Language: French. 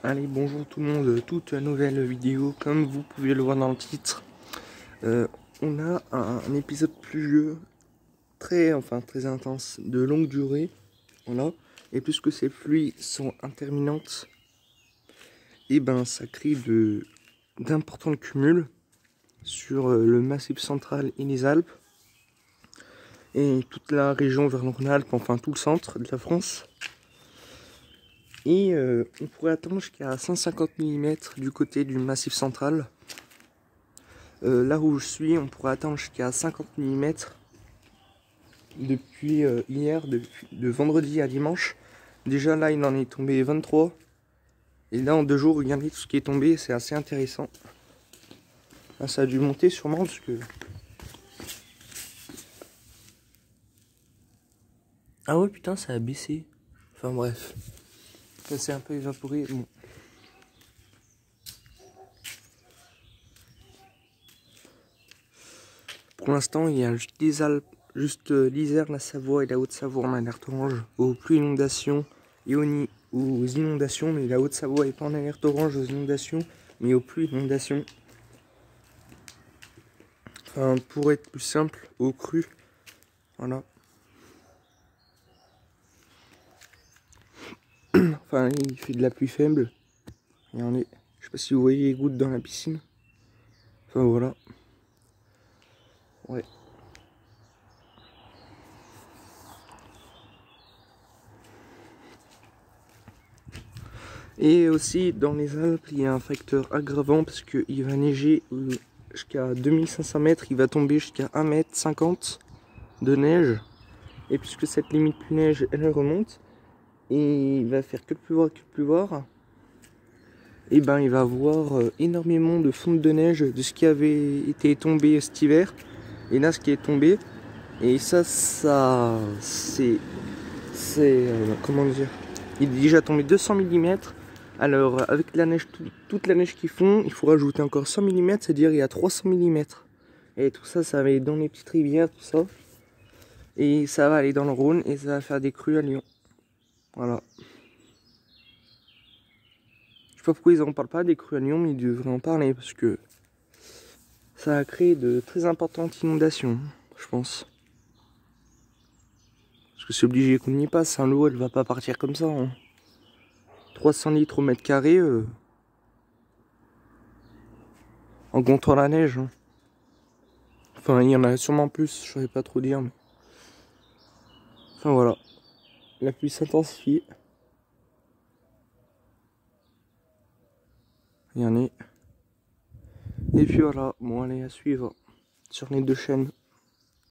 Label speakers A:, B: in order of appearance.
A: Allez, bonjour tout le monde, toute nouvelle vidéo, comme vous pouvez le voir dans le titre. On a un épisode pluvieux, très intense, de longue durée, voilà. Et puisque ces pluies sont interminentes, et ben ça crée d'importants cumuls sur le Massif central et les Alpes, et toute la région vers le Rhône-Alpes, enfin tout le centre de la France. Et on pourrait attendre jusqu'à 150 mm du côté du Massif central. Là où je suis, on pourrait attendre jusqu'à 50 mm depuis hier, de vendredi à dimanche. Déjà là, il en est tombé 23. Et là, en 2 jours, regardez tout ce qui est tombé, c'est assez intéressant. Là, ça a dû monter sûrement parce que... Ah ouais, putain, ça a baissé. Enfin bref. Ça s'est un peu évaporé. Bon. Pour l'instant, il y a juste les Alpes, juste l'Isère, la Savoie et la Haute-Savoie en alerte orange aux pluies inondations et aux inondations. Mais la Haute-Savoie n'est pas en alerte orange aux inondations, mais aux pluies inondations. Enfin, pour être plus simple, aux crues. Voilà. Enfin, il fait de la pluie faible. Regardez, je sais pas si vous voyez les gouttes dans la piscine. Enfin voilà. Ouais. Et aussi dans les Alpes, il y a un facteur aggravant parce qu'il va neiger jusqu'à 2500 mètres, il va tomber jusqu'à 1,50 m de neige. Et puisque cette limite plus neige, elle remonte, et il va faire que pleuvoir, et ben il va avoir énormément de fonte de neige de ce qui avait été tombé cet hiver. Et là, ce qui est tombé, et ça c'est comment dire, il est déjà tombé 200 mm. Alors avec la neige, toute la neige qu'ils font, il faut rajouter encore 100 mm, c'est-à-dire il y a 300 mm. Et tout ça, ça va aller dans les petites rivières, tout ça. Et ça va aller dans le Rhône et ça va faire des crues à Lyon. Voilà. Je sais pas pourquoi ils en parlent pas des crues à Lyon, mais ils devraient en parler parce que ça a créé de très importantes inondations, je pense. Parce que c'est obligé qu'on y passe, hein, l'eau elle va pas partir comme ça. Hein. 300 litres au mètre carré en comptant la neige. Hein. Enfin, il y en a sûrement plus, je saurais pas trop dire. Mais... Enfin voilà, la pluie s'intensifie. Regardez. Et puis voilà, bon allez à suivre sur les 2 chaînes.